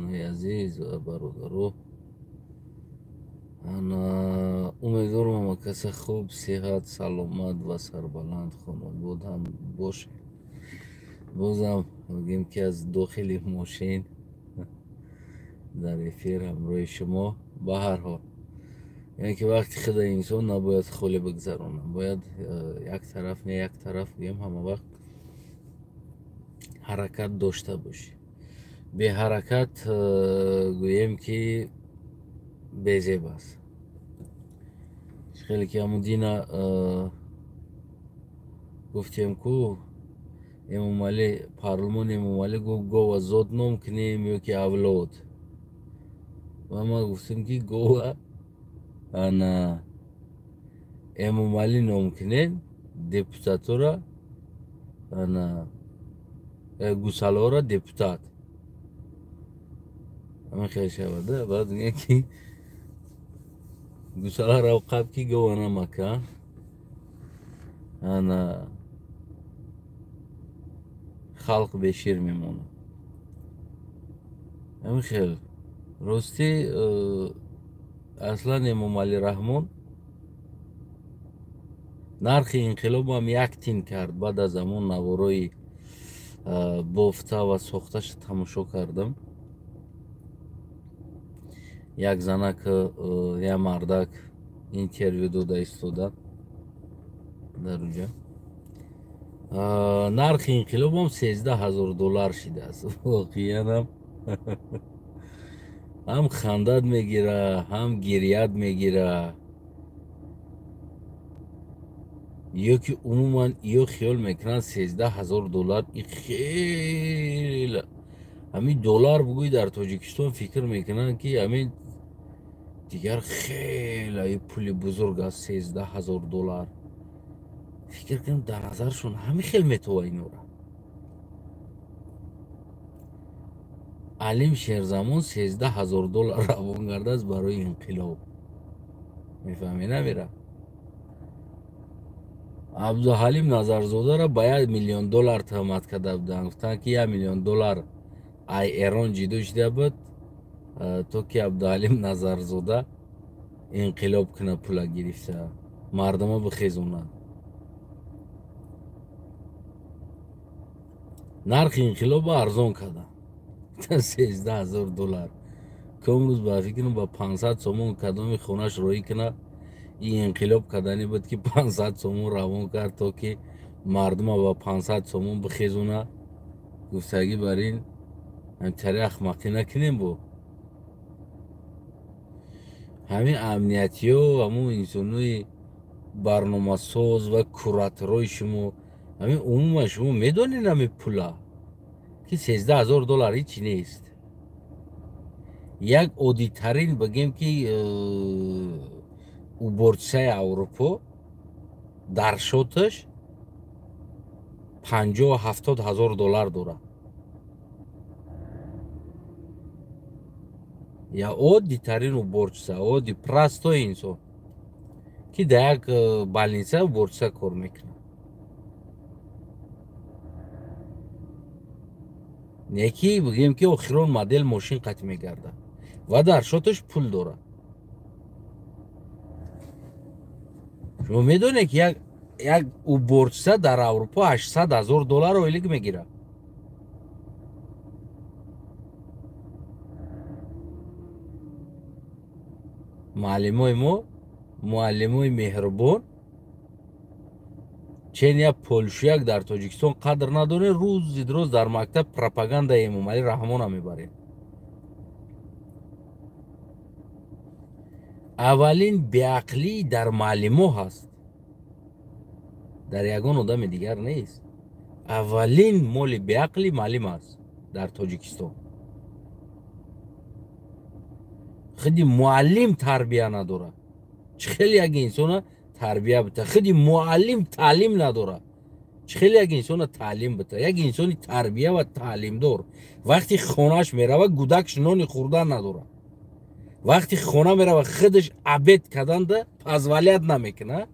عزیز و برادرو، انا امیدوارم کسی خوب، صحت، سلامت و سربلند خانواده هم باشه. بازم میگیم که از داخل ماشین در افیر همراه شما. به هر حال یعنی که وقتی خدا انسان نباید خالی بگذرانه، باید یک طرف نه یک طرف بگیم همه وقت حرکت داشته باشی. به حرکت گوییم که بیزیب است. خیلی که همون دینا گفتیم که امامعلی پارلمان امامعلی گفت گوه زاد نام کنیم یا که اولاد، و ما گفتیم که گوه انا امامعلی نام کنین депутатора انا گوسالارا депутат همه خیلی شده. بعد میگه که گوسالا رو قبل که گوه نمکن انا خلق به شیر میمونه. همه خیلی راستی اصلا امامعلی رحمان نرخ انقلاب هم یک تین کرد. بعد از همون نوارای بافته و ساختش تماشا کردم. یک زنک یا مردک اینترویو داده ایستادن در اونجا. نرخ انقلاب هم 13,000 دلار شده است. واقعا هم خندت میگیره هم گریت میگیره. یا که عموما یا خیال میکنن 13,000 دلار این خیلی، همین دلار بگوی در تاجیکستان فکر میکنن که همین دیگر خیلی پول بزرگ است. 13,000 دلار فکر کنم در نظرشون همین خیلی میتوه اینو را. علیم شیرزمان 13,000 دلار روان کرده است برای انقلاب. میفهمی نمیره. عبدالحلیم نظرزاده را باید میلیون دلار تهمت کرده بودن، گفتن که 1 میلیون دلار ای ایران جیدو شده بود تو که عبدالحلیم نظرزاده انقلاب کنه پول گرفته مردم بخیزونه. نرخ انقلاب ارزان کردن 13,000 دلار که اون روز با فکر با 500 سومون کدام خونش روی کنه. این انقلاب کردنی بود که 500 سومون روان کرد تا که مردم با 500 سومون بخیزونه. گفتگی بر این همچنین اخمقی نکنیم. با همین امنیتی ها و همون انسانوی برنامه ساز و کوراتورای شما، همین عموم شما میدونین همین پولا که 13,000 دلار هیچی نیست. یک عادی‌ترین بگیم که او بورسه اروپا در شاتش 50-70 هزار دلار داره. یا عادی‌ترین او بورسه عادی پرستو انسان که در یک بالینسه بورسه کار میکنه. یکی بگیم که آخرون مدل ماشین قط میگرده و در شاتش پول داره. شما میدونه که یک او بورسه در اروپا 800,000 دلار اویلیگ میگیره. معلمای ما معلمای مهربان چین یا پولشویک در تاجیکستان قدر نداره، روز در مکتب پروپاگاندا امامعلی رحمان هم میبره. اولین بیعقلی در معلم هست، در یگان آدم دیگر نیست. اولین مال بیعقلی معلم است در تاجیکستان. خیلی معلم تربیه نداره. خیلی اگه انسان تربیه بده، خیلی معلم تعلیم نداره. خیلی اگه انسان تعلیم بده، یک انسان تربیه و تعلیم دار وقتی خونهش میره و گودکش نان خوردن نداره، وقتی خونه میره و خودش عبید کردن ده پزولیت نمیکنه،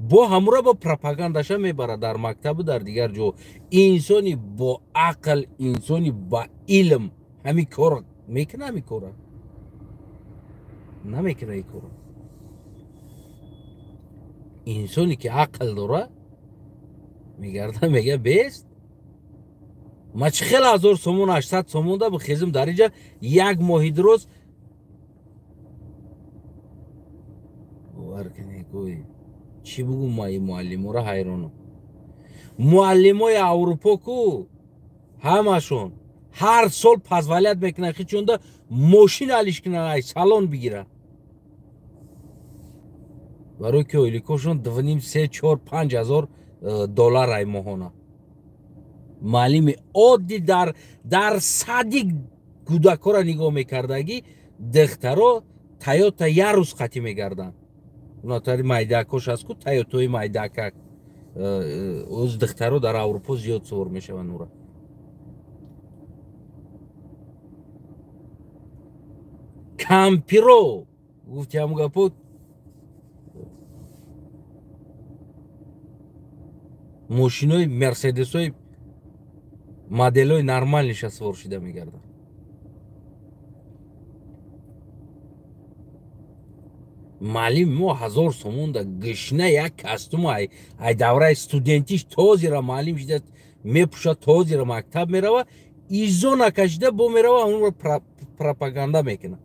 با همراه با پروپاگانداش میبره در مکتب و در دیگر جو. انسانی با عقل، انسانی با علم همین کار میکنه میکنه نمیکنه این کارو. انسانی که عقل داره میگرده میگه بیست ما چه خیلی 1000 سومون 800 سومون ده بخیزم در اینجا یک ماهی درست ورکنه کوی چی بگو ما این معلم را حیرانم. معلم های اروپا کو همشون هر سال پزولیت میکنه خیلی چون ده ماشین علیش کنه سالون بگیره برای که اویلیکوشون 2.5 3 4 5 هزار دلار ای ماهانه. معلم عادی در صدی کودک را نگاه میکردگی دخترها تایوتا یه روز خطی میگردن. اونا تاری مایداکوش هست که تایوتای مایداکک از دخترها در اروپا زیاد سوار میشون. نورا کامپیرو گفتی همو گپود ماشینای مرسدس های مدل های نرمال نشه سوار شده میگردن. معلم ما 1000 سومون ده گشنه یک کاستوم ای دوره استودنتیش تازی را معلم شده میپوشه تازی را مکتب میروه ایزو نکشیده بو میروه اون رو پروپاگاندا میکنه.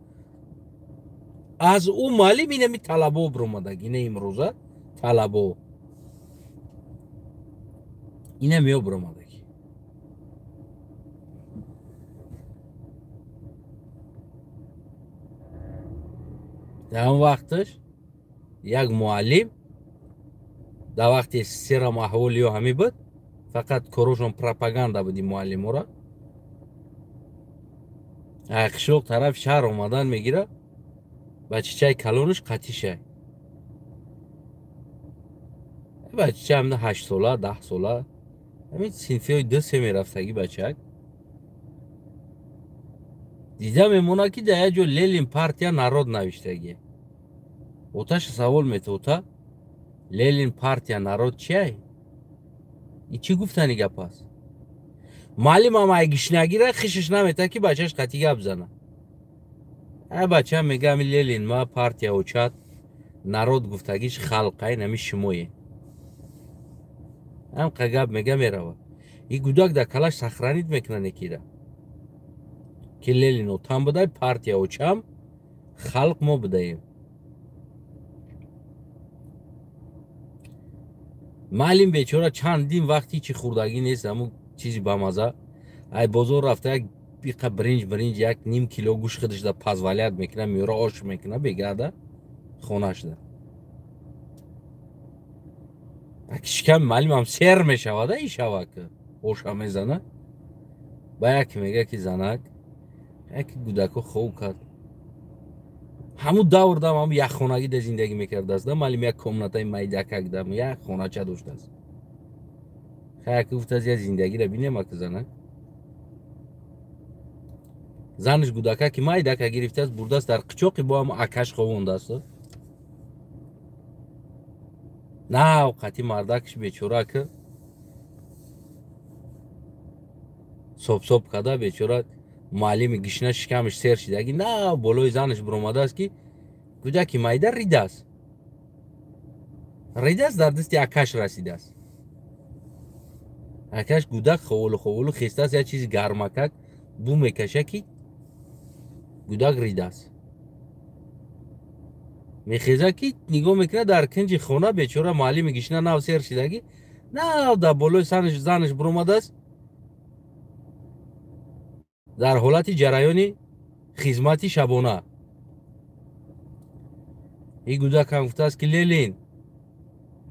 از او معلم اینه می طلبو برومدگی اینه امروزه طلبو اینه میو برومدگی. در اون وقتش یک معلم در وقتی سیرم احوالی و همی بود فقط کروشون پروپاگاندا بودی معلم را اخشوق طرف شهر اومدن میگیره بچه چای کلونش قطی شای بچه چه همده 8 ساله 10 ساله همین سینفی های 2 3 میرفتگی بچه دیده میمونه که در جو لیلین پارتیا نارود نوشتگی اوتاش سوال میته اوتا لیلین پارتیا نارود چیه؟ ای چی گفتنی گپ است؟ معلم هم اگیش نگیره خیشش نمیته که بچهش قطی گپ زنه. بچه هم میگه همی لیلین ما پارتیا اوچات نارود گفتگیش خلقه نمی شمویه هم قگب میگه میروه ای گوداک در کلاش سخرانید میکنه نکیره که لیلین اوتان بوده پارتیا اوچام خلق ما بودهیم. معلم بیچاره چندین وقتی چی خوردگی نیست همون چیزی بامزه ای بازار رفته یک بیقه برنج یک نیم کیلو گوش خودش در پزولیت میکنه میوره آش میکنه بگرده خونش ده شکم معلم هم سر میشوده ای شوه که آش هم میزنه با یکی میگه که زنک یکی گودکو خوب کرد همون دور دم هم یک خونگی در زندگی میکرده است معلم یک کمناتای مایدکک دم یک خونه چه داشته است خیلی گفت از یک زندگی را بینه ما که زنش گودکه که مایدکک گرفته است برده است در قچاقی با هم اکش خوونده است نه وقتی مردکش بیچاره که صبح کده بیچاره معلم گشنه شکمش سیر شدگی نه بالای زنش برومده است که کودکی مایده ریده است در دستی اکش رسیده است اکش گودک خوولو خیسته است یا چیزی گرمکک بو میکشه که گودک ریده است میخیزه که نگاه میکنه در کنج خونه بیچاره معلم گشنه نو سیر شدگی نه در بالای زنش برومده است در حالت جریان خدمتی شبانه این گودک هم گفته است که لیلین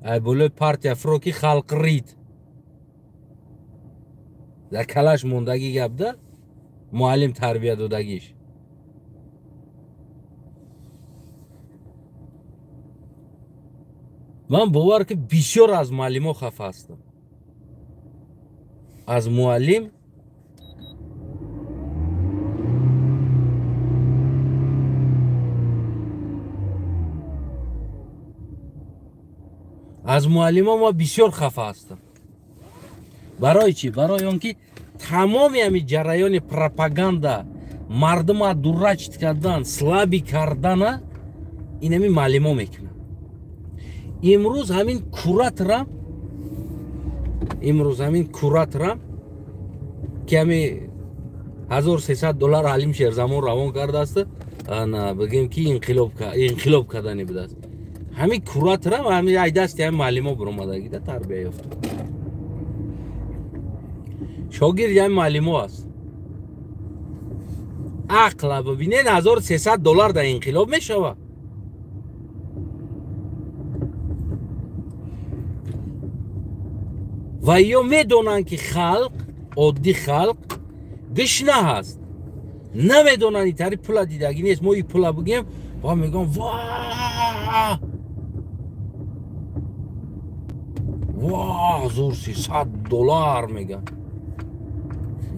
ای بالای پارتیا فروکی خلق رید در کلاش موندگی گپ ده معلم تربیه دادگیش من باور که بسیار از معلم ها خفه هستم از معلم ها ما بسیار خفه هستم. برای چی؟ برای اون که تمام همین جریان پروپاگاندا мардума дурачт кардан, слаби кардана инами маълимо мекунам. имрӯз ҳамин куратрам ки ҳами $1300 Алим Шерзамон равон кардааст, бигем ки инқилоб кардани будааст. ҳамин куратрам ҳамин ай дасти ҳамин маълимо биромадагида тарбия ёфтам. шогирди ҳамин маълимо аст. ақла бибинед $1300 дар инқилоб мешава. ва ё медонанд ки халқ, оддӣ халқ гишна ҳаст. намедонанд итари пула дидагӣ нест. мо и пула бигем ва мегӯям ва $1300 мегӯям.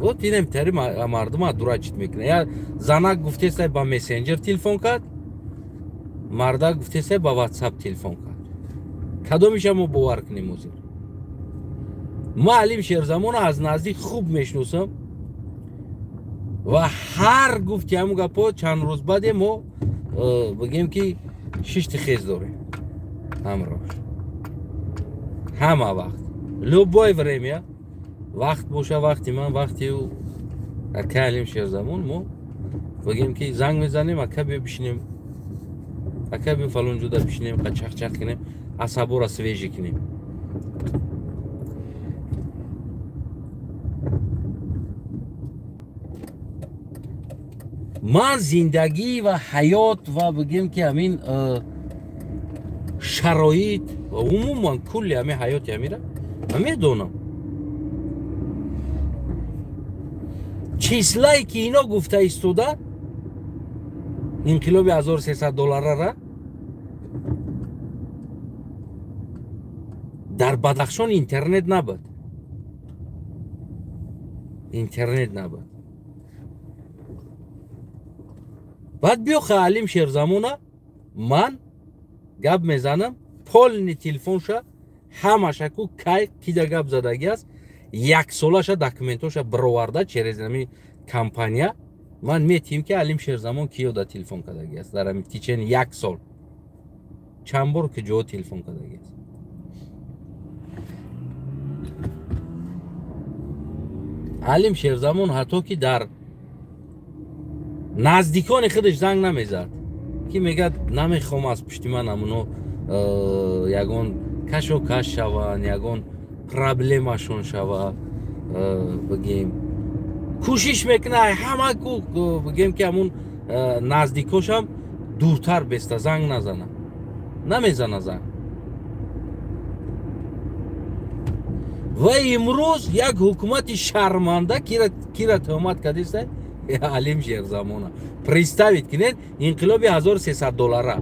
вот инам итари мардума дурачит мекунад. я занак гуфтесай ба мессенҷер телефон кард, марда гуфтесай ба WhatsApp телефон кард. кадомиша мо бовар кунем ҳозир? мо Алим Шерзамонро аз наздик хуб мешносам ва ҳар гуфти ҳамун гапо чанд рӯз баъде мо бигем ки шишти хез дорем ҳамроҳ. ҳама вақт любое время вақт боша вақти ман, вақти ӯ, ака Алим Шерзамон, мо бигем ки занг мезанем, ака бия бишинем, ака бия фалон ҷода бишинем, қачақ кунем, асабора свежӣ кунем. ман зиндагӣ ва ҳаёт ва бигем ки ҳамин шароит ва умуман кулли ҳамин ҳаёти ҳамира ман медонам. числае ки ино гуфта истода инқилоби $1300 дар Бадахшон интернет набуд. баъд биёха Алим Шерзамона ман гап мезанам, полни телефонша ҳамашаку кай кида гап задагӣ аст, яксолаша документоша бироварда через ҳамин компания ман метиҳим ки Алим Шерзамон киёда телефон кардагӣ аст дар ҳамин тичен 1 сол чанд бор ки ҷо телефон кардагӣ аст. Алим Шерзамон ҳатто ки дар наздикони худаш занг намезад ки мегӯяд намехоҳам аз пушти ман ҳамуно ягон кашокаш шаванд, ягон проблемашон шава, бигем кӯшиш мекунад ҳамаку бигем ки ҳамун наздикошам дуртар беста занг назана. намезана занг. ва имрӯз як ҳукумати шарманда кира тӯҳмат кардистай Алим Шерзамона. представит кунед инқилоби $1300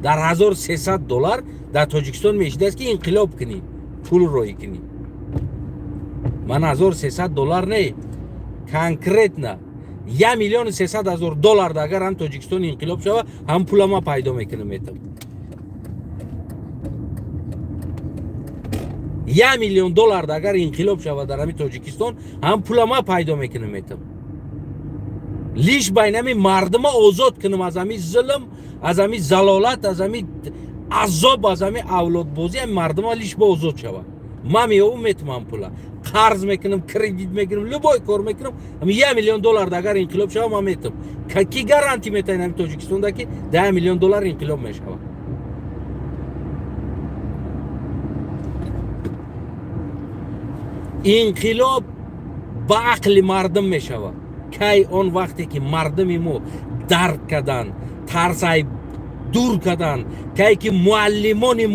дар $1300 дар Тоҷикистон мешидааст ки инқилоб кунӣ, пул роӣ кунӣ. ман $1300 не конкретно $1,300,000 агар ҳам Тоҷикистон инқилоб шава ҳам пула ма пайдо мекунам метам. $1,000,000 агар инқилоб шава дар ҳамин Тоҷикистон ҳам пула ма пайдо мекунам метам. лиш байнами мардума озод кунам аз ҳамин зулм, аз ҳамин залолат, аз ҳамин азоб, аз ҳамин авлодбозӣ. ҳамин мардума лиш ба озод шава. ман меёбам метавонам пула қарз мекунам, кредит мекунам, любой кор мекунам. ҳамин $1,000,000 агар инқилоб шава ман метавонам. ки гаранти метаҳад ҳамин Тоҷикистонда ки $10,000,000 инқилоб мешава. инқилоб ба ақли мардум мешава. кай он вақте ки мардуми мо дарк карданд, тарсай дур карданд, кай ки муаллимони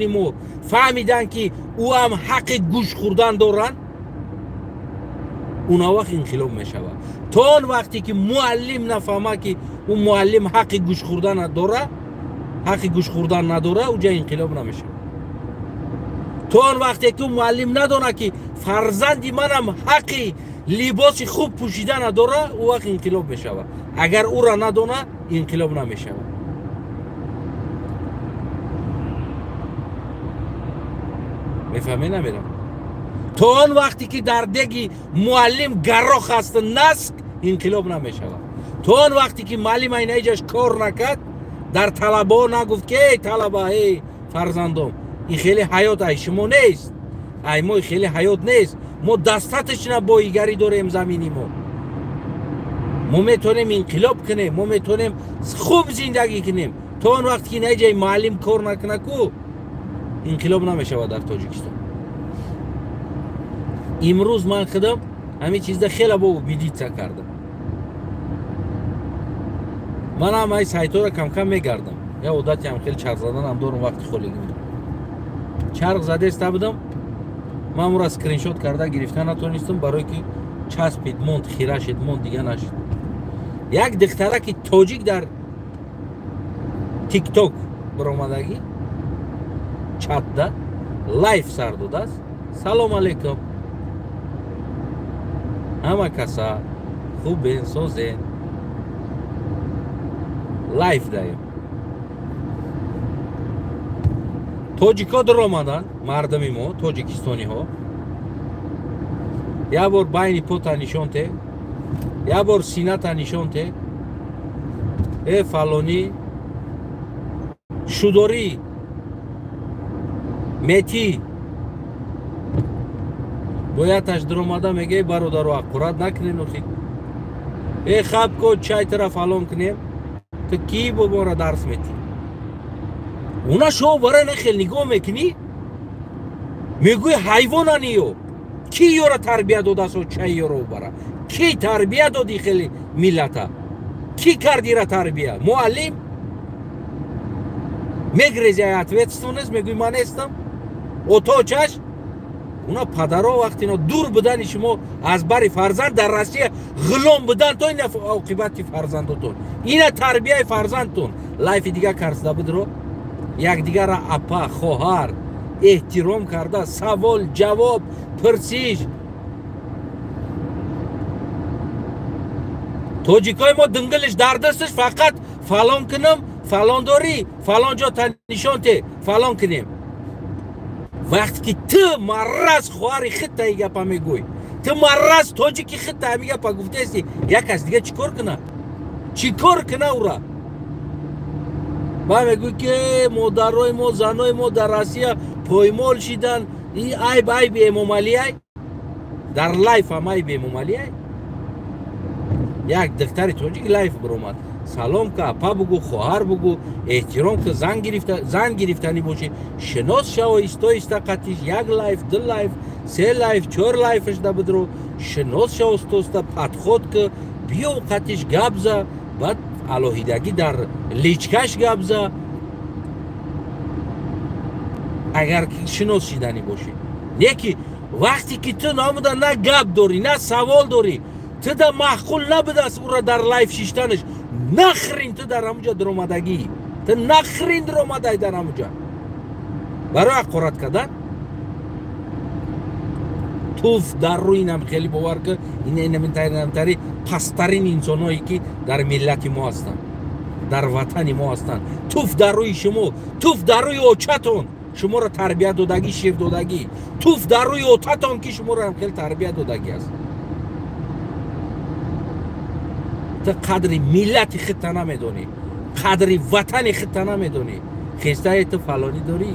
мо фаҳмиданд ки ӯ ҳам ҳаққи гӯш хӯрдан доранд, уна вақт инқилоб мешава. то он вақте ки муаллим нафаҳма ки ӯ муаллим ҳаққи гӯш хӯрдан надора, уҷа инқилоб намешава. то он вақте ки муаллим надона ки фарзанди манам ҳаққи либоси хуб пӯшида надора, ӯ вақт инқилоб мешава. агар ӯра надона, инқилоб намешава. мефаҳмед намерам? تو آن وقتی که در دگی معلم گراخ است نسک انقلاب نمیشود. تو آن وقتی که معلم اینجاش کار نکرد در طلبه نگفت که ای طلبه ای فرزندم این خیلی حیات ای شما نیست، ای ما خیلی حیات نیست، ما دستاتش نباییگری داریم زمینی ما میتونیم انقلاب کنیم، ما میتونیم خوب زندگی کنیم. تو آن وقتی که اینجا معلم کار نکنه کو انقلاب نمیشود در تاجیکستان. امروز من خودم همین چیزا خیلی با ویدیتا کردم. من هم این سایت را کم کم میگردم. یا عادتی هم خیلی چرخ زدن هم دارم وقتی خالی میدم. چرخ زده است بودم. من اون را اسکرین شات کرده گرفتن نتونستم برای که چسبید موند خیره شد موند دیگه نشد. یک دختره که تاجیک در تیک توک برآمدگی چت ده لایف سر داده است. سلام علیکم همه کسا خوبین سوزین لایف دایم. توجیکا در آمدن مردمی ما توجیکستانی ها یا بار بینی پوتا نشون ته یا بار سینه تا نشون ته ای فلانی شوداری میتی باید در آمده میگه برادر و اقراد نکنین اخی ای خواب کو چای طرف فلان کنیم تو کی بباره درس میتی اونا شو برای نخیل نگاه میکنی میگوی حیوان نیو کی یورا تربیت داده سو چای یورا برا کی تربیت دادی خیلی ملتا کی کردی را تربیت معلم میگریزی اتویتستونست میگوی من استم او تو چش اونا پدرها وقتی اینا دور بدن شما از بری فرزند در روسیه غلام بدن تو این عاقبت فرزندتون اینا تربیه فرزندتون لایف دیگه کرده بدرو یک دیگر را اپا خواهر احترام کرده سوال جواب پرسیش. توجیکای ما دنگلش در دستش فقط فلان کنم فلان داری فلان جا نشان ته فلان کنیم. وقتی که تو مرز خواهر خط ایگه پا میگوی تو مرز توجیکی خط همیگه پا گفته استی یک از دیگه چیکار کنه چیکار کنه او را با میگوی که مادرای ما زنای ما در روسیه پایمال شدن این عیب امام علی در لایف هم عیب امام علی یک دختری توجیک لایف برامد سلام که اپا بگو خواهر بگو احترام که زن گرفتنی باشه شناس شو ایستا قطیش یک لایف دو لایف سه لایف چهار لایفش ده بدرو شناس شو استا پت خود که بیا قطیش گبزه بعد الوهیدگی در لیچکش گبزه اگر شناس شدنی باشه یکی وقتی که تو نامده نه گب داری نه سوال داری تو در محقول نبوده او را در لایف شیشتنش نخرین تو در همونجا در آمدگی تو نخرین در آمده در همونجا برای اقرات کردن توف در روی اینم خیلی باور که این نمتری پسترین انسان هایی که در ملت ما هستن در وطن ما هستن توف در روی شما توف در روی اوچتون شما را تربیت دادگی شیر دادگی توف در روی اوچتون که شما را هم خیلی تربیت دادگی هست تو قدر ملت خطا نمیدونی قدر وطن خطا نمیدونی خسته تو فلانی داری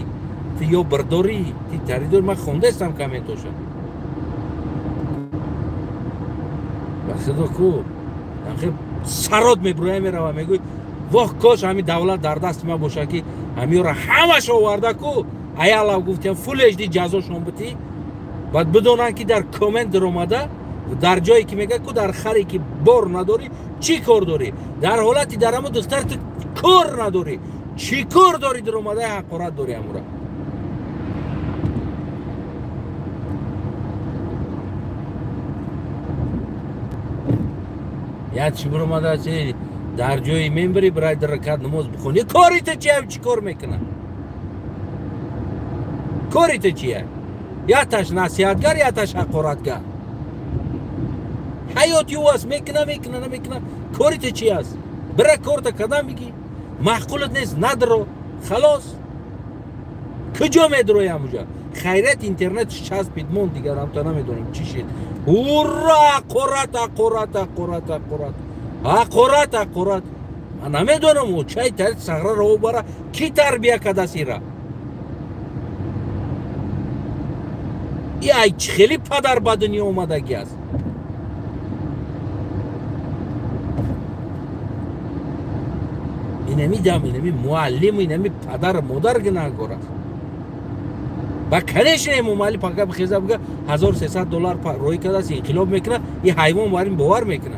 تو یا برداری تو تری داری من خونده استم کامنتوشم بخدا کو خیلی سرات میبروه میره و میگوی وقت کاش همین دولت در دست ما باشه که همین را همش آورده کو ایالا گفتیم فول اچ دی جزاشون بتی بعد بدونن که در کامنت در اومده در جایی که میگه که در خری که بار نداری چی کار داری در حالتی در همون دختر تو کار نداری چی کار داری در اومده حقارت داری همورا یاد چی بر اومده چی در جایی میبری برای در رکعت نماز بخونی کاری تو چیه چی کار میکنه کاری تو چیه یا تاش نصیحتگر یا تاش حقارتگر حیاتی او است میکنه کاری تو چی است برای کار تا کدام میگی محقولت نیست ندارو خلاص کجا میدروی همونجا خیرت اینترنت چسبید مون دیگر هم تا نمیدونیم چی شد. هورا قرات قرات قرات قرات قرات قرات من نمیدونم او چای تر سغرا رو برا کی تربیه کده سیرا ای خیلی پدر به دنیا اومدگی است. اینمی دام اینمی معلم اینمی پدر مادر گناهگار است. با کنش نمی مالی پاکا بخیزه بگه $1300 روی کده است انقلاب میکنه این حیوان باریم باور میکنه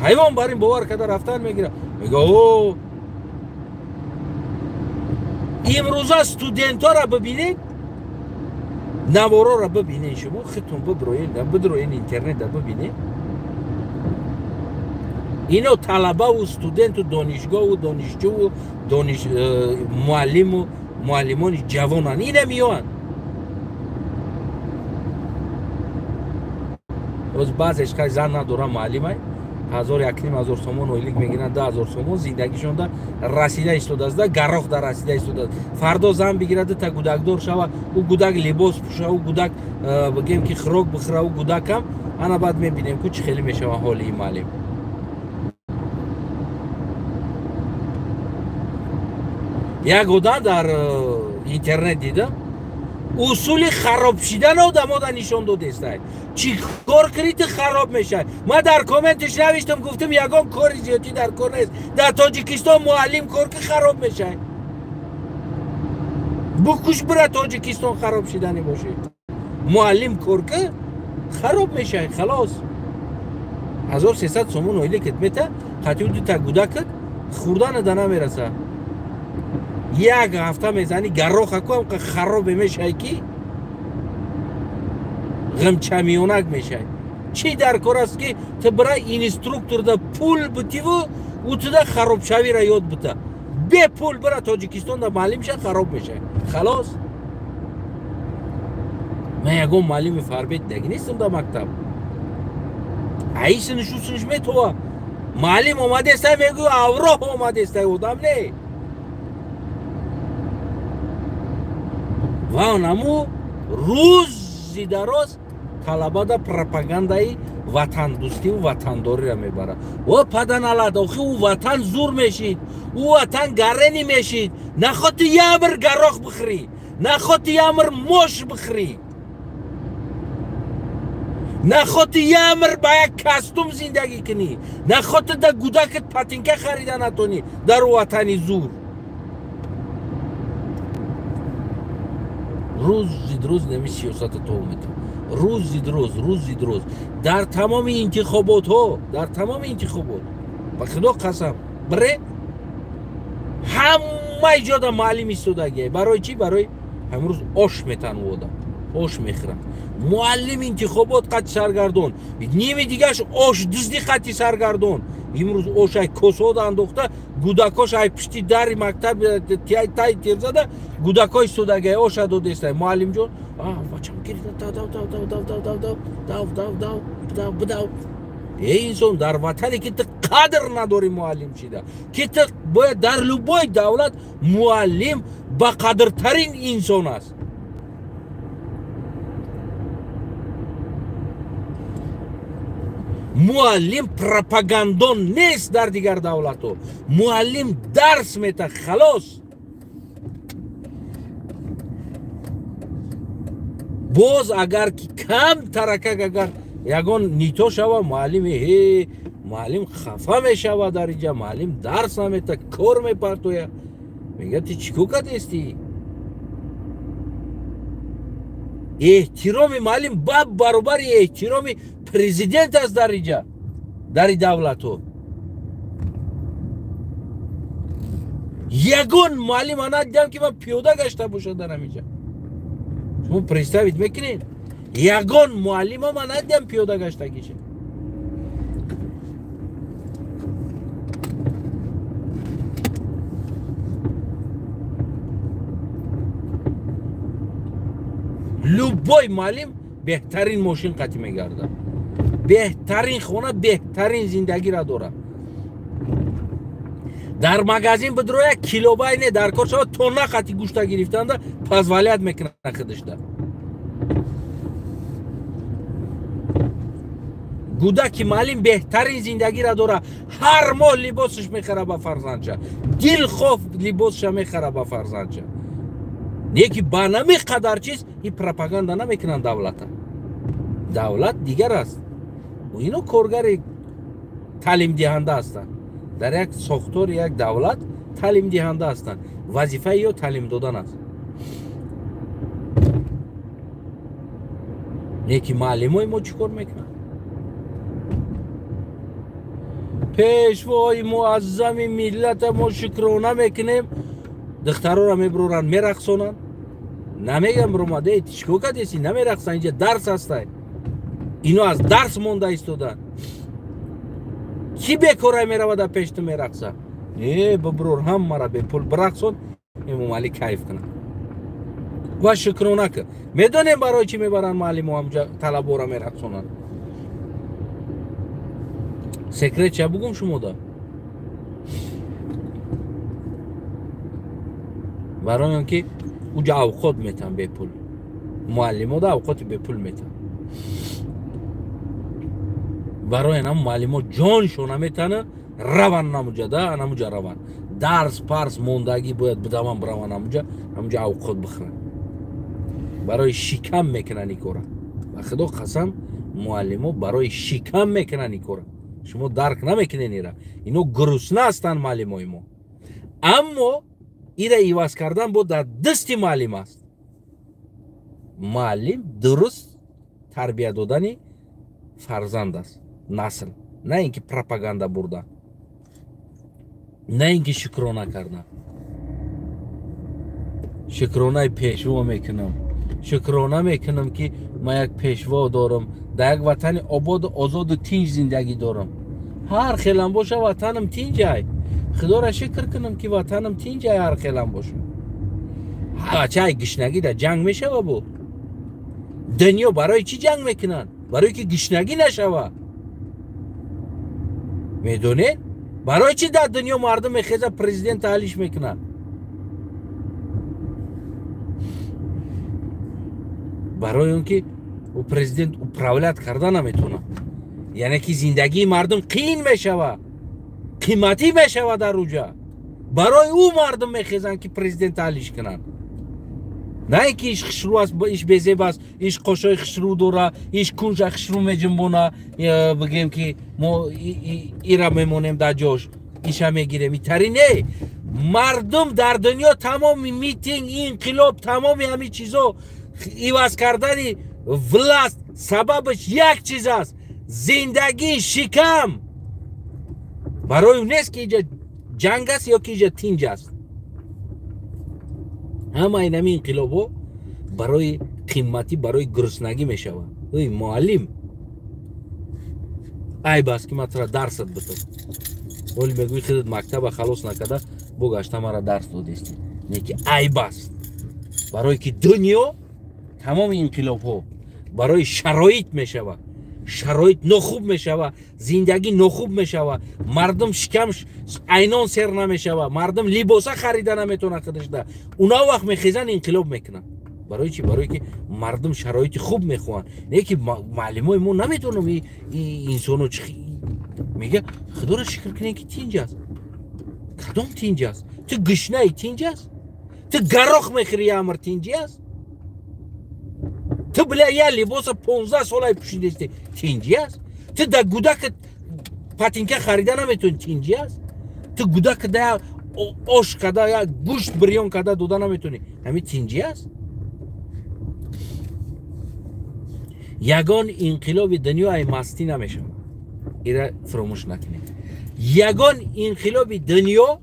حیوان باریم باور کده رفتن میگیره میگه او امروزه استودنت ها را ببینید نوارا را ببینید شما خودتون بدروین اینترنت را ببینید اینو طلبه و استودنت و دانشگاه و دانشجو و معلم و معلمان جوانان اینه میان روز بعضش که زن ندارم معلمه 1500 سومون اویلیک میگیرن 10000 سومون زندگیشون دا رسیده ایستاده است گراخ در رسیده ایستاده است فردا زن بگیرد تا گودکدار شوه او گودک لباس پوشه او گودک بگیم که خروک بخوره او گودکم انا بعد میبینیم که چه خیلی میشه حال این معلم یک آدم در اینترنت دیدم اصول خراب شدن رو دمادا نشان داده است چی کار کردید خراب میشه ما در کامنتش نوشتم گفتم یگان کاری زیادی در کار نیست در تاجیکستان معلم کار که خراب میشه بکش بره تاجیکستان خراب شدنی باشه معلم کار که خراب میشه خلاص 1300 سومون اویلی کت میته خطی دو تا گودک خوردن دانه میرسه یک هفته میزنی گراخ کنم که خراب میشه کی غم چمیونک میشه چی در کار است که تو برای اینستروکتور دا پول بتی و او تو دا خراب شوی را یاد بته به پول برای تاجیکستان دا معلم شه خراب میشه خلاص من یکم معلم فربیت دیگه نیستم دا مکتب عیسی نشوستنش میتوه معلم اومده است میگو اورا اومده است آدم نه و اونمو روزی دراز طلبه دا پروپاگاندای وطن دوستی و وطن داری را میبره و پدن علت آخی او وطن زور میشید او وطن گرنی میشید نخواد یامر گراخ بخری نخواد یامر موش بخری نخواد یامر با یک کاستوم زندگی کنی نخواد دا گودکت پاتینکه خریدن نتونی در وطنی زور روز زید روز نمی سیاست تو میده روز زید روز در تمام انتخابات ها در تمام انتخابات با خدا قسم بره همه جا معلم ایستادگی برای چی برای امروز آش میتن ودا آش میخرن معلم انتخابات قد سرگردون نیمی دیگهش آش دزدی قدی سرگردون امروز آش های کسود انداخته گودکاش های پشتی در مکتب تای تیر زده گودکای ایستادگی آش داده است معلم جون بچم گیرید داو ای انسان در وطنی که تو قدر نداری معلم شده که تو باید در لبای دولت معلم با قدرترین انسان است معلم پروپاگاندون نیست در دیگر دولت ها معلم درس میته خلاص باز اگر کم ترکه اگر یگان نیتو شوه معلم خفه میشوه در اینجا معلم درس نمیته کار میپرتویه میگه تی چیکو کدستی احترام معلم برابر احترام پرزیدنت است در اینجا در این دولت ها یگان معلم آنها دیدم که من پیاده گشته باشه در اینجا شما پرستوید میکنین یگان معلم من ندیدم پیاده گشتگیشه لوبای معلم بهترین ماشین قطعی میگرده بهترین خونه بهترین زندگی را داره در магазин بدرو یک کیلوبای نه در کار شما تونه قطی گوشت گرفتند پزوالیت میکنن خودشتا گودکی معلم بهترین زندگی را داره هر ماه لباسش میخره با فرزندش دل خوف لباسش میخره با فرزندش یکی با نمی قدر چیز این پروپاگاندا نمیکنن دولت دیگر است و اینو کارگر تعلیم دهنده هستند در یک ساختار یک دولت تعلیم دهنده هستند وظیفه یا تعلیم دادن است یکی معلمای ما چیکار میکنن پیشوای معظم ملت ما شکرانه میکنیم دخترها را میبرورن میرقصونن نمیگم برماده چیکار کردی نمیرقصن اینجا درس هسته اینو از درس مونده ایستادن کی بکره میرود در پیش تو میرقصه ببرور هم مرا به پول برقصون امام علی کیف کنه و شکرانه که میدونیم برای چی میبرن معلم و همجا طلبا را میرقصونن سکرت چه بگم شما دا برای اون که اوجا اوقات میتن به پول معلم ها دا اوقات به پول میتن برای اینم معلم ها جانشون میتنه روان نموجه دا نموجه روان درس پرس موندگی باید بدوان بروان نموجه اوقات بخرن برای شکم میکنن ای کارا و خدا قسم معلم ها برای شکم میکنن ای کارا شما درک نمیکنین ایرا اینو گرسنه هستن معلم های ما اما ایره ایواز کردن بود در دست معلم است معلم درست تربیت دادن فرزند است نسل نه اینکه پروپاگاندا بردن نه اینکه شکرانه کردن شکرانه پیشوا میکنم شکرانه میکنم که ما یک پیشوا دارم در یک وطن آباد و آزاد و تینج زندگی دارم هر خیلم باشه وطنم تینجای خدا را شکر کنم که وطنم تینجای هر خیلم باشه چه گشنگی در جنگ میشه و بود دنیا برای چی جنگ میکنن برای که گشنگی نشوه میدونین برای چی در دنیا مردم میخیزه پرزیدنت تعلیش میکنن برای اون که او پرزیدنت او پراولت کردن نمیتونه یعنی که زندگی مردم قین میشوه قیمتی میشوه در اوجا برای او مردم میخیزن که پرزیدنت تعلیش کنن نه اینکه ایش خشرو است ایش بیزه بست ایش قشای خشرو دوره ایش کنج خشرو میجنبونه بگیم که ما ایرا میمونیم در جاش ایش هم میگیریم ایتری نه مردم در دنیا تمام میتینگ انقلاب تمام همین چیزا ایواز کردنی ولست سببش یک چیز است زندگی شکم برای اون نیست که اینجا جنگ است یا که اینجا تینج است همه این همین انقلابو برای قیمتی برای گرسنگی میشوه اوی معلم ای بس که من ترا درست بتو ولی میگوی خودت مکتب خلاص نکده بگشته مرا درس دادیستی نه که ای بس برای که دنیا تمام انقلاب ها برای شرایط میشوه شرایط نخوب میشوه زندگی نخوب میشوه مردم شکمش عینان سر نمیشوه مردم لباسا خریده نمیتونه خودش ده اونا وقت میخیزن انقلاب میکنن برای چی برای که مردم شرایط خوب میخوان نه که معلمای ما نمیتونم انسانو میگه خدا رو شکر کنین که تینج است کدام تینج است تو گشنه تینج است تو گراخ میخری امر تینجی است تو بله یه لباس 15 ساله پوشیده استی تینجی است تو در گودک پاتینکه خریده نمیتونی تینجی است تو گودک در آش کده یا گوشت بریان کده دوده نمیتونی همین تینجی است یگان انقلاب دنیا ای مستی نمیشه ایره فراموش نکنید یگان انقلاب دنیا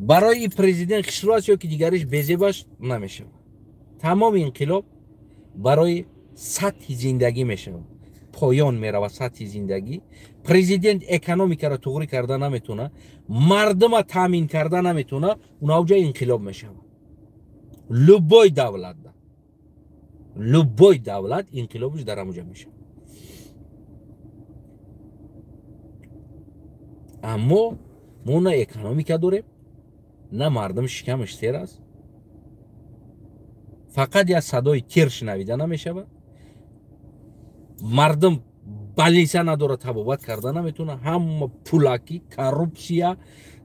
برای پرزیدنت خشرواست یا که دیگرش بیزه باش نمیشه تمام انقلاب برای سطح زندگی میشه پایان میره و سطح زندگی پرزیدنت اکونومیک را توغری کرده نمیتونه مردم تامین کرده نمیتونه اون اوجه انقلاب میشه لبای دولت ده لبای دولت انقلابش در اوجه میشه аммо мо на экономика дорем, на мардум шикамаш тер аст. Фақат як садои тир шунавида намешавад. Мардум балинса надора, табобат карда наметуна. Ҳама пулакӣ, коррупсия,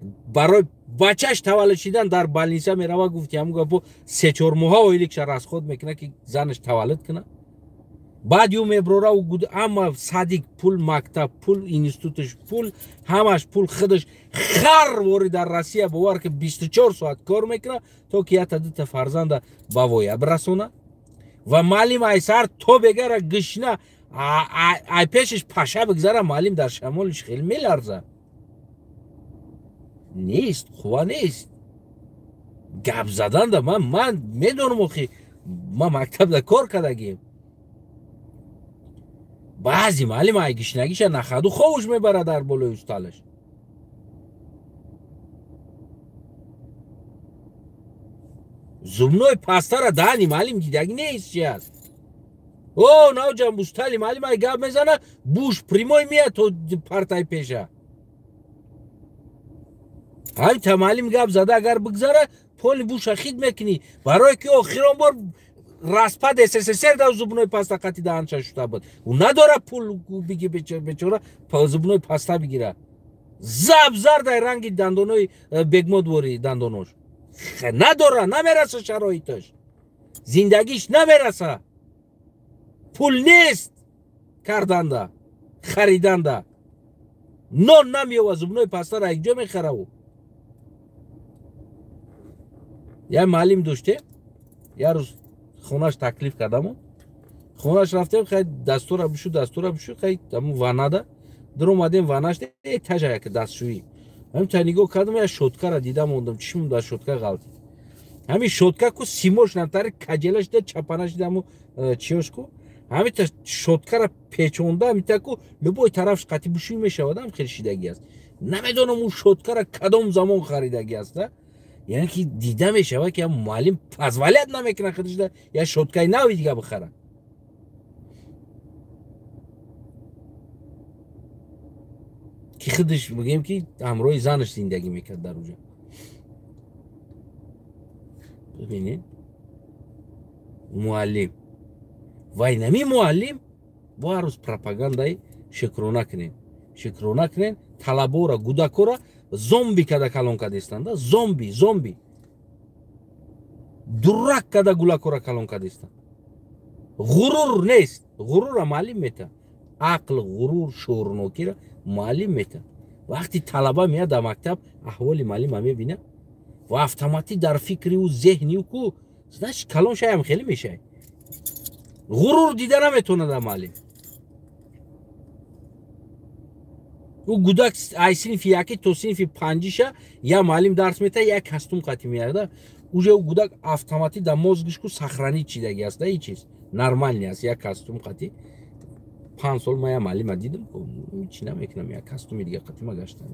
барои бачаш таваллуд шидан дар балинса мерава, гуфти ҳамн гапо 3-4 моҳа оиликша расход мекуна ки занаш таваллуд куна. Баъд ю меброра у ама садик пул, мактаб пул, институташ пул, ҳамаш пул худаш хар вори дар Россия бовар ки 24 соат кор мекуна то ки якта дута фарзанда ба вояб расона. Ва маълим айсар то бегара гишна ай пешаш паша бигзара, маълим дар шамолиш хеле меларза. Нест, хува нест. Гап заданда ман медонам охи ма мактабда кор кардагим. баъзе маълим ай гишнагиша нахаду ховуш мебарад дар болои усталаш. зубной пастара дани маълим дидаги нест чи аст. О навҷан устали маълим ай гап мезана буш примой меяд то партай пеша. ҳамин та маълим гап зада агар бигзара поли буша хид мекунӣ, барое ки охирон бор распад СССР дар зубной паста қатида анча шуда буд. У надора пул биги бечора зубной паста бигира. Забзар дар ранги дандонои бегмод вори дандонош. Надора, намераса шароиташ. Зиндагиш намераса. Пул нест карданда, хариданда. нон намеёва зубной пастара якҷо мехараву. Я маълим доштем, я рӯз хонаш таклиф кардаму. Хонаш рафтем, хай дастура бишу, хай аму ванада. Дуромадем ванаш этажа як дастшӯӣ. ҳамин нигоҳ кардам, я шоткара дидам мондам, чӣ мун дар шотка ғалти. ҳамин шотка ку симош намтари каҷелаш дида чапанаш дидаму чиёш ку. ҳамин та шоткара печонда ҳамин ку любой тарафш қати бушӯй мешавад, ҳам хеле шидагӣ аст. Намедонам ӯ шоткара кадом замон харидагӣ аст. яъне ки дида мешавад ки муаллим позволят намекуна худаш да я шоткаи нави дига бихара. ки худаш бигем ки ҳамроҳи занаш зиндагӣ мекард дар уҷа. бибинед муаллим вай нами муаллим бо ҳар рӯз пропагандаи шукрона кунем, талабора гудакора зомби када калон кадестанда, зомби дурак када гулакора калон кадестанд. ғурур нест, ғурура маълим мета, ақл ғурур шӯрнокира маълим мета. вақти талаба меяд дар мактаб аҳволи маълима мебинад ва автоматик дар фикри ӯ зеҳни ӯ ку значит калон шаям хеле мешай. ғурур дида наметавонад дар маълим. ӯ гудак ай синфи яки то синфи панҷиша я маълим дарс метаҳад, як кастум қатӣ меярда. уже ӯ гудак автоматик дар мозгиш ку сахранӣ чидагӣ аста, ҳеҷ чиз нормални аст. як кастум қатӣ 5 сол ма я маълима дидам, чӣ намекунам, як кастуми дига қатӣ ма гаштам.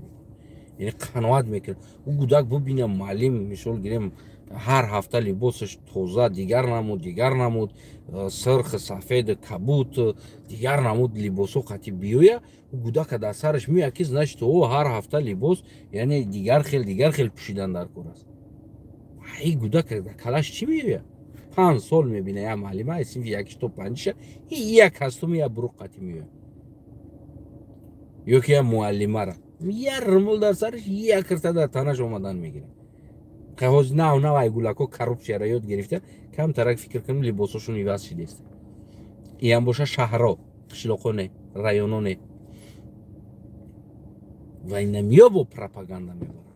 яъне қаноат мекунам. ӯ гудак бубинам маълим мисол гирем ҳар ҳафта либосаш тоза дигар намуд, сирх сафеди кабут дигар намуд либосо қатӣ биёя. ӯ гудака дар сараш меяд ки значит о ҳар ҳафта либос яъне дигар хел пӯшидан дар кор аст. ай гудака дар калаш чӣ меояд? 5 сол мебина я маълима ай синфи якиш то панҷиша як кастуми я буруқ қатӣ меояд. ё ки я муаллимара як румул дар сараш як кирта дар танаш омадан мегирад. ҳозир нав ай гулако коррупсияро ёд гирифта камтарак фикр кунем либосошон иваз шидест. иам боша шаҳрҳо, қишлоқҳо не, районҳо не. ва инамиё бо пропаганда мебарад.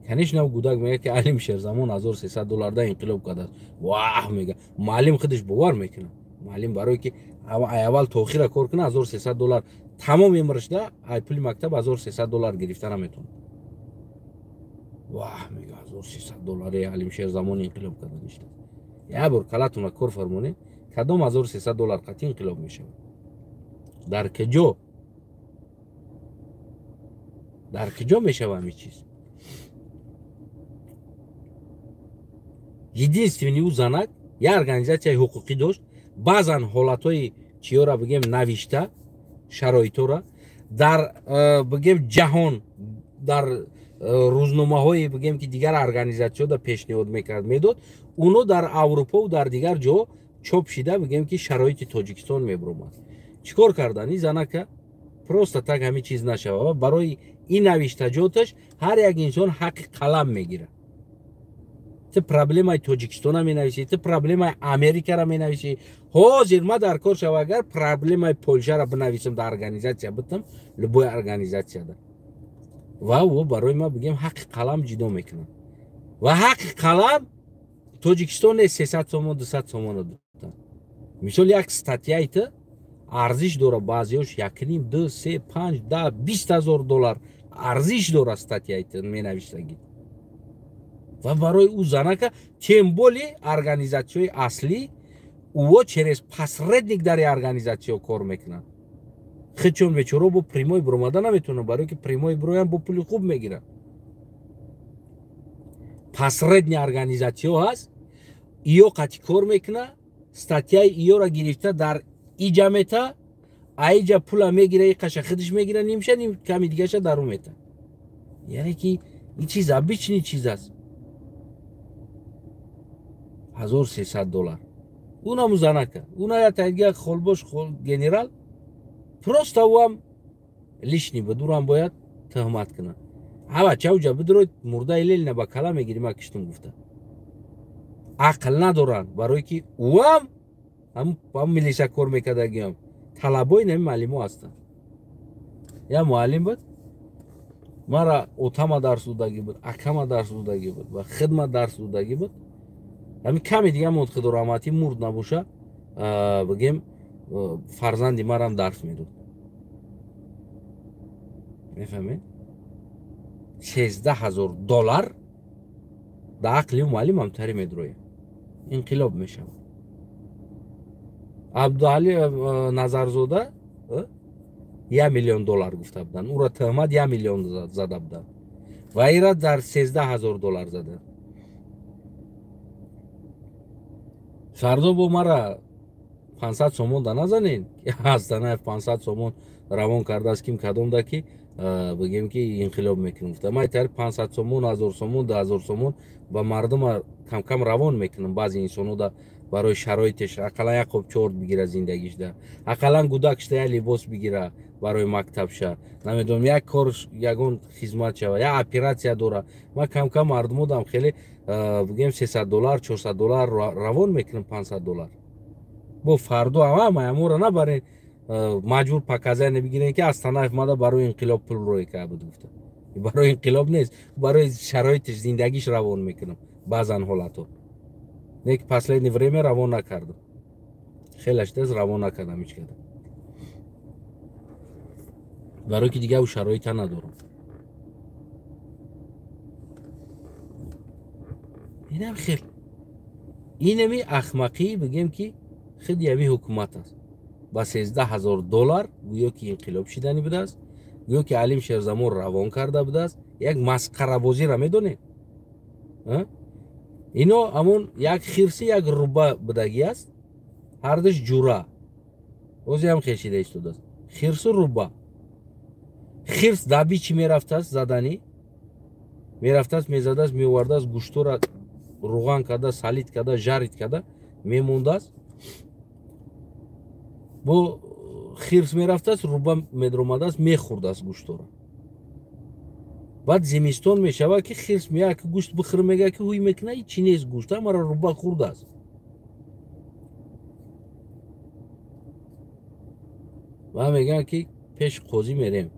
конечно гудак мегӯяд ки Алим Шерзамон $1300 инқилоб кардааст. ваҳ мега маълим худаш бовар мекунад. маълим барое ки аввал то охира кор кунад $1300 тамом имришда ай пули мактаб $1300 гирифта наметавонад. ваҳ мега $1300 Алим Шерзамон инқилоб карда ништа. як бор калатуна кор фармонед кадом $1300 қатъи инқилоб мешавад? дар киҷо мешавад ҳамин чиз? единственный ӯ занак як организатсияи ҳуқуқӣ дошт. баъзан ҳолатҳои чиёра бигем навишта шароитора дар бигем ҷаҳон дар рӯзномаҳои бигем ки дигар организатсияда пешниҳод мекард медод, уно дар Аврупову дар дигар ҷо чоп шида бигем ки шароити Тоҷикистон мебуромад. Чӣ кор кардани занака? Просто так ҳамин чиз нашава. Барои ин навиштаҷоташ ҳар як инсон ҳаққи қалам мегирад. Ты проблемаи Тоҷикистона менависӣ, ты проблемаи Америкара менависӣ. Ҳозир ма дар кор шава, агар проблемаи Полшара бинависам дар организатсия битам, любой организатсияда. Ва во барои ма бигем ҳаққи қалам ҷидо мекунам. Ва ҳаққи қалам Тоҷикистон не 300 сомон 200 сомон додам. Мисол як статьяи ты арзиш дора, баъзеош 1.5, 2, 3, 5, 10, 20 ҳазор доллар арзиш дора статьяи ты менавиштагӣ. Ва барои ӯ занака тем более организатсияи аслӣ ӯо через посредник дар организатсия кор мекунад. Хичон бечоро бо прямой биромада наметавонад, барои ки прямой бироям бо пули хуб мегирад. Посредни организатсия ҳаст, иё қати кор мекунад, статьяи иёра гирифта дар иҷа мета, аиҷа пула мегира, иқаша хидиш мегира, нимша ним ками дигаша дару мета. Яъне ки ин чиз обичный чиз аст. $1300. Унам занака. Уна я тайга холбош генерал. Просто вам лишний бадурам бояд тӯҳмат кунад. Ҳава чавҷа бидроид мурда илел на ба кала мегирӣ, ма киштум гуфта. Ақл надоранд, барои ки вам ҳам милиса кор мекардагиам. Талабои нами маълимо ҳастанд. Я муаллим буд. Мара отама дарс додагӣ буд, акама дарс додагӣ буд ва хидмат дарс додагӣ буд. Ҳамин каме дига монд худо раҳматӣ мурд набоша, бигем фарзанди марам дарс медод. Мефаҳмед? $13,000 да ақли муаллимам тари медроя. Инқилоб мешавад. Абдуалӣ Назарзода $1 миллион гуфта буданд. Ура тӯҳмат $1 миллион зада буданд. Ва ира дар $13,000 зада. Фардо бо мара 500 сомон да назанен. Ҳастана 500 сомон равон кардааст ким кадомда ки бигем ки инқилоб мекунем. Гуфта май тари 500 сомон, 1000 сомон, 2000 сомон ба мардума кам равон мекунем. Баъзе инсонода барои шароитеш ақаллан як қоб чорт бигира зиндагишда. Ақаллан гудакшда як либос бигира барои мактабша. Намедонам як кор ягон хизмат шава, як операция дора. Ма кам мардумодам хеле бигем $300, $400 равон мекунем, $500. Бо фардо ҳама амора набарен маҷбур паказа набигирен ки Астана мада барои инқилоб пул рой кард гуфта. Барои инқилоб нест, барои шароитиш зиндагиш равон мекунам баъзан ҳолато. Нек последнее время равон накардам. Хелаш тез равон накардам ҳеҷ кадом. Барои ки дига ӯ шароита надорам. Инам хел. Инами ахмақӣ бигем ки хид ями ҳукумат аст. Ба $13,000 гӯё ки инқилоб шидани будааст, гӯё ки Алим Шерзамон равон карда будааст. Як масқарабозира медонед? Ино ҳамон як хирси як руба будагӣ аст. Ҳардаш ҷура. Озиам хешида истодааст. Хирсу руба. Хирс даби чӣ мерафтааст задани? Мерафтааст мезадааст, меовардааст, гӯштора руған карда, салит карда, жарит карда мемондааст. Бо хирс мерафтааст, руба медромадааст, мехӯрдааст гӯштора. Баъд зимистон мешава ки хирс меяд ки гӯшт бихӯрам, мегӯяд ки ҳуй мекуна ин чӣ нест гӯшт, ҳамара руба хӯрдааст. ва мегӯяд ки пеши қозӣ мерем.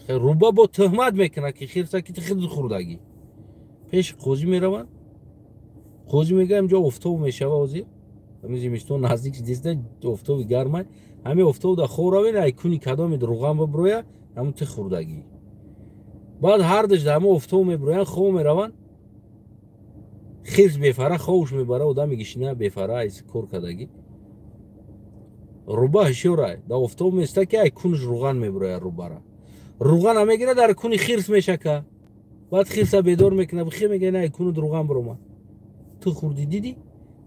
Руба бо тӯҳмат мекунад ки хирса ки хид хӯрдагӣ. Пеши қозӣ мераванд. Қозӣ мегӯяд инҷо офтоб мешава ҳозир. Ҳамин зимистон наздик диста офтоби гармай. Ҳамин офтобда хоравен ай куни кадоми руған биброя, ҳамун ти хӯрдагӣ. Баъд ҳардаш дар ҳамон офтоб мебироянд, хоб мераванд. Хирс бефара хобуш мебара, одами гишина бефара айси кор кардагӣ. Руба ҳушёрай, дар офтоб места ки ай куниш руған мебирояд рубара. Руғана мегира дар куни хирс мешака. Баъд хирса бедор мекуна, бихе мегӯяд ай куни руған биромад. Ту хӯрдӣ диди?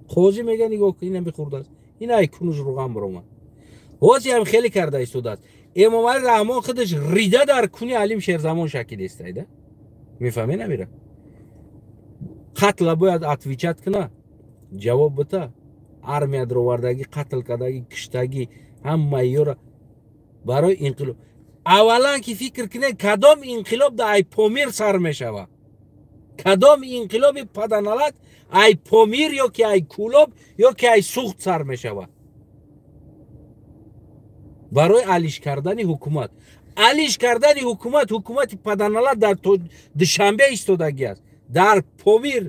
Қозӣ мегӯяд нигоҳ кун, инам бихӯрдааст. Ин ай куниш руған биромад. ҳозиам хеле карда истодааст. امام علی رحمان خودش ریده در کونی علیم شیرزمان شکل استایده میفهمی نمیره قتل باید اتویچت کنه جواب بده армия дровардагӣ қатл кардагӣ киштагӣ ҳамаи ёра барои инқилоб аввалан ки фикр кунед кадом инқилоб да ай помир сар мешавад кадом инқилоби паданалат ай помир ё ки ай кӯлоб ё ки ай суғд сар мешавад барои алиш кардани ҳукумат алиш кардани ҳукумати паданалат дар душанбе истодагӣ аст дар помир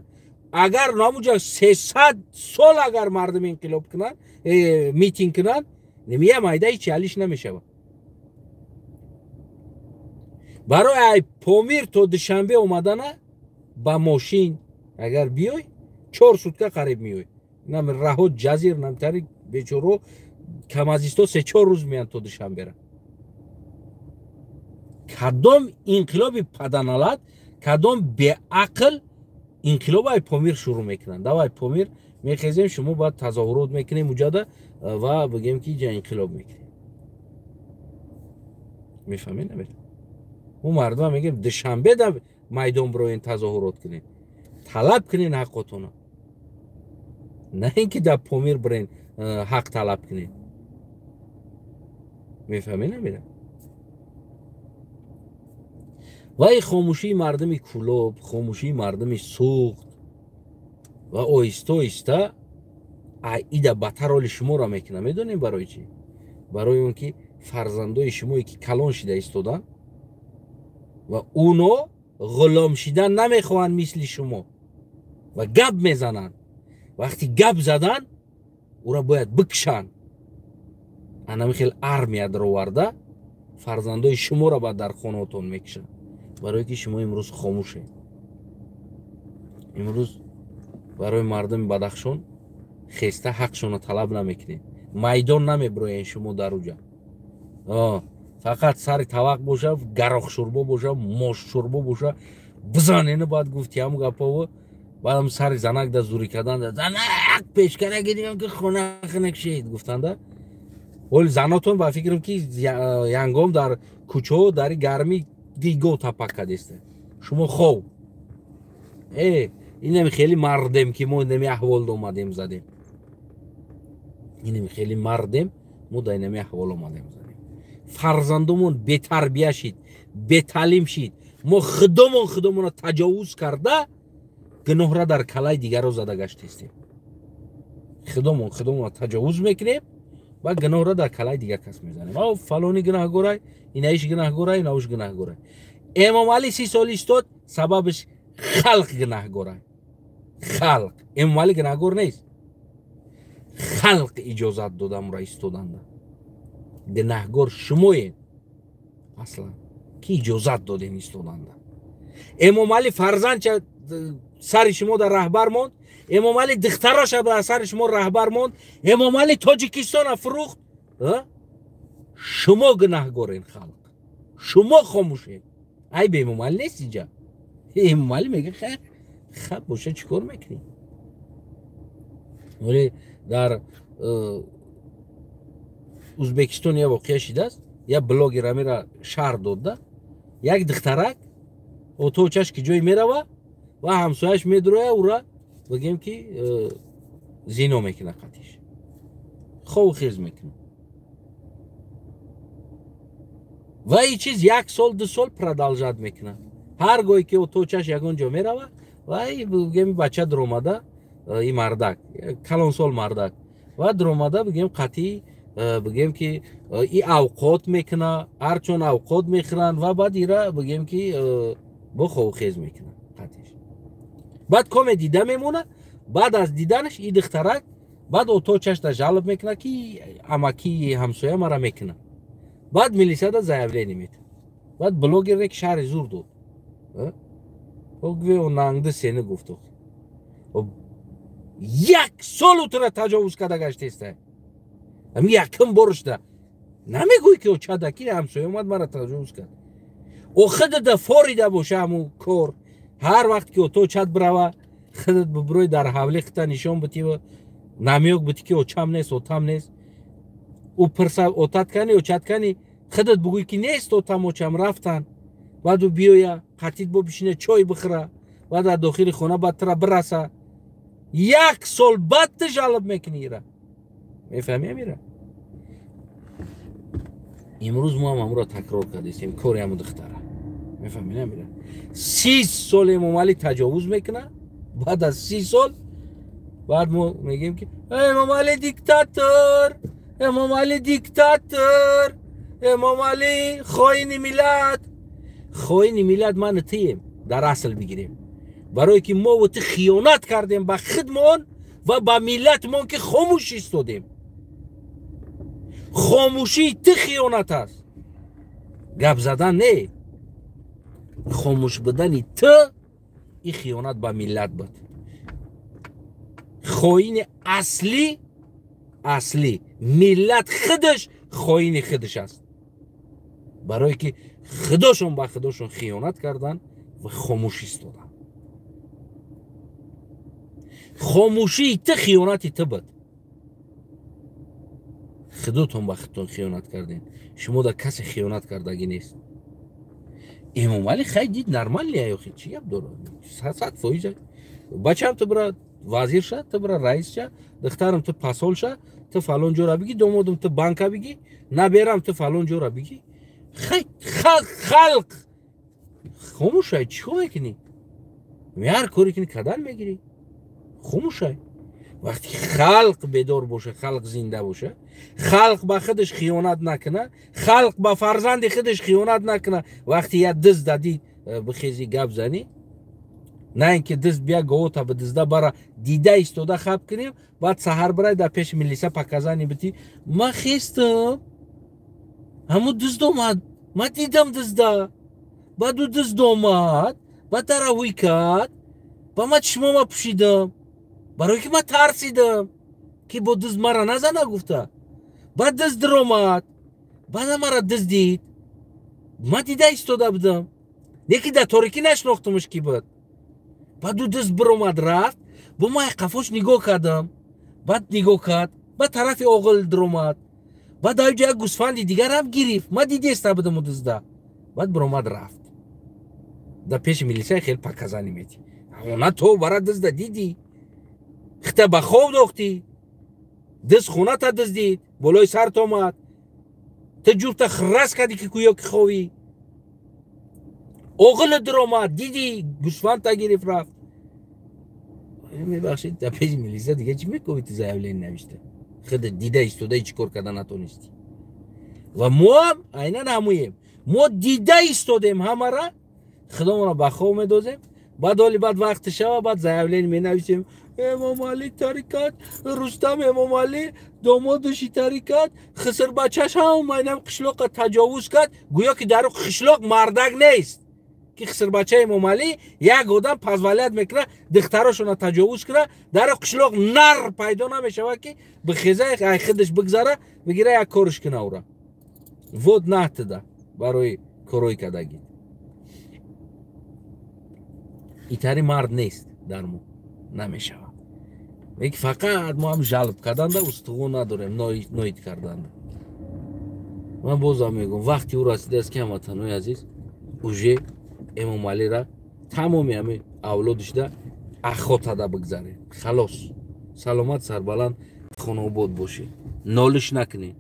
اگر ناموجا 300 سال اگر مردم انقلاب کنن میتینگ کنن نمیه مایده هیچی حلیش نمیشه برای ای پامیر تو دوشنبه اومدنه با ماشین اگر بیای 4 سوتکه قریب میای نم راه جزیر نمتری بیچورو کم از ایستو 3-4 روز میان تو دوشنبه را کدام انقلاب پدنالت کدام به عقل انقلاب ای پامیر شروع میکنن دو ای پامیر میخیزیم شما باید تظاهرات میکنیم مجاده و بگیم که جا انقلاب میکنیم میفهمین نمید اون مردم میگیم دوشنبه در میدان برای این تظاهرات کنین طلب کنین حقاتونو نه اینکه در پامیر برین حق طلب کنین میفهمین نمید وای خاموشی مردمی کلوب خاموشی مردمی سوخت و آیسته آیسته ایده بدتر حال شما را میکنه میدونیم برای چی برای اون که فرزندای شما که کلان شده ایستادن و اونو غلام شدن نمیخوان مثل شما و گپ میزنن وقتی گپ زدن او را باید بکشن انا میخیل армия در آورده فرزندای شما را باید در خانهاتون میکشن برای که شما امروز خاموشه امروز برای مردم بدخشان خسته حقشون رو طلب نمیکنید میدان نمیبروین شما در اوجا فقط سر طبق باشه گراخ شوربا باشه ماش شوربا باشه بزنینه باید گفتی هم گپا و بعدم سر زنک در زوری کردن زنک پیشکره گیدیم که خونه خنک شید گفتن ده ولی زناتون با فکرم که ینگام در کوچه در گرمی دیگو تپک کدیسته شما خوب اینم خیلی مردم که ما نمی احوال اومدیم زدیم اینم خیلی مردم ما در نمی احوال اومدیم زدیم فرزندمون به تربیه شید به تعلیم شید ما خودمون رو تجاوز کرده گناه را در کلای دیگر رو زده گشتیم خودمون رو تجاوز میکنیم و گناه را در کلای دیگر کس میزنیم او فلانی گناهگورای اینایش گناهگورای ایناوش گناهگورای امام علی 30 سال ایستاد سببش خلق گناهگورای خلق امام علی گناهگور نیست خلق اجازت دادم را ایستادند گناهگور شمایید اصلا کی اجازت دادین ایستادند امام علی فرزند سر شما در رهبر موند امام علی دختراش در سر شما رهبر موند امام علی تاجیکستان فروخت شما گناهگورین خلق شما خاموشید ای به امام علی نیست اینجا امام علی میگه خب باشه چیکار میکنی ولی در ازبکستان یه واقعه شده است یه بلاگر میره شهر داده یک دخترک اتوچش که جای میروه و همسایش میدروه او را بگیم که زینا میکنه قطیش خواه خیز میکنه و این چیز 1 سال 2 سال продолжать میکنه هر گاهی که اتوچش یگونجا میروه و این بگیم بچه در اومده این مردک کلان سال مردک و در اومده بگیم قطعی بگیم که این اوقات میکنه هرچون اوقات میخورن و بعد ایره بگیم که با خواه خیز میکنه قطعیش بعد کم دیده میمونه بعد از دیدنش این دخترک بعد اتوچش در جلب میکنه که امکی همسایه مرا میکنه بعد میلیسه در زیبلینی میده بعد بلوگر یک شهر زور داد و نانگده سینه گفت 1 سال او تو را تجاوز کرده گشته است امی یکم برش ده نمیگوی که او چدکی همسایه اومد مرا تجاوز کرد او خودت ده فوریده باشه همون کار هر وقت که او تو چد بروه خودت ببروی در حوله خطا نشان بتی و نمیوک بتی که او چم نیست او تم نیست او پرسا او تد کنی او چد کنی خودت بگوی که نیست تو تماشام رفتن بعد بیایا قطید با بشینه چای بخوره بعد در داخل خونه بعد ترا برسه 1 سال بعد جلب میکنی را میفهمی میره امروز ما هم امروز تکرار کردیم کاری همون دختره میفهمی نمیره 30 سال امام علی تجاوز میکنه بعد از 30 سال بعد ما میگیم که امام علی دیکتاتور امام علی دیکتاتور امام علی خاین ملت خاین ملت من تیم در اصل بگیریم برای که ما و تو خیانت کردیم به خودمان و به ملتمان که خاموش ایستادیم خاموشی تو خیانت است گپ زدن نه خاموش بدنی تو این خیانت به ملت بود خاین اصلی ملت خودش خاین خودش است برای که خودشون با خودشون خیانت کردن و خاموش ایستادن خاموشی تو خیانتی تو بود خودتون با خودتون خیانت کردین شما در کسی خیانت کردگی نیست امام علی خیلی دید نرمالی آخه چی گپ داره 100% بچه‌م تو برا وزیر شد تو برا رئیس شد دخترم تو پاسول شد تو فلان جورا بگی دومادم تو بانک بگی نبرم تو فلان جورا بگی خیلی خلق خاموش شد چیکار میکنی هر کاری کنی کدن میگیری خاموش شد وقتی خلق بیدار باشه خلق زنده باشه خلق با خودش خیانت نکنه خلق با فرزند خودش خیانت نکنه وقتی یه دزد دادی بخیزی گپ زنی نه اینکه دزد بیا گوتا به دزده برا دیده ایستاده خب کنیم بعد سحر برای در پیش ملیسه پکزنی بتی ما خیستم همون دزد اومد ما دیدم دزده بعد او دزد اومد بعد تراوی کرد با ما چشما ما پوشیدم برای که ما ترسیدم که با دزد مرا نزنه گفته بعد دزد در اومد بعد مرا دزد دید ما دیده ایستاده بودم یکی در تاریکی نشناختمش کی بود بعد او دزد بر اومد رفت با ما قفاش نگاه کردم بعد نگاه کرد بعد طرف آقل در اومد بعد اینجا یک گوسفندی دیگر هم گرفت ما دیده ایسته بودم و دزده بعد بر اومد رفت در پیش ملیسه خیلی پکزنی میتی نه تو برای دزده دیدی خطه به خواب داختی دست خونه تا دزدید بالای سرت آمد تو جفت خرس کردی که کویا که خوابی اغل در آمد دیدی گوسفند تا گرفت رفت میبخشید در پیش ملیسه دیگه چی میکنی تو زیولین نوشته خود دیده ایستاده چی کار کردن نتونستی و ما هم اینن هموییم ما دیده ایستادیم همه را خدا را به خواب میدازیم بعد وقت شب بعد زیولین می نوشتیم امام علی تاریکات رستم امام علی دامادشی تاریکات خسر بچهش هم اینم قشلاق تجاوز کرد گویا که در قشلاق مردک نیست که خسر بچه امام علی یک آدم پزولیت میکنه دختراشون تجاوز کنه در قشلاق نر پیدا نمیشه که به خیزه خودش بگذاره بگیره یک کارش کنه او را ود نهتده برای کروی کدگی ایتاری مرد نیست در مو نمیشه یک فقط ما هم جلب کردن ده استخون نداریم نوید کردن من بازم میگم وقتی او رسیده است که هموطنای عزیز اوژه امام علی را تمامی همه اولادش ده اخوات ده بگذاره خلاص سلامت سربلند خانه آباد باشه نالش نکنی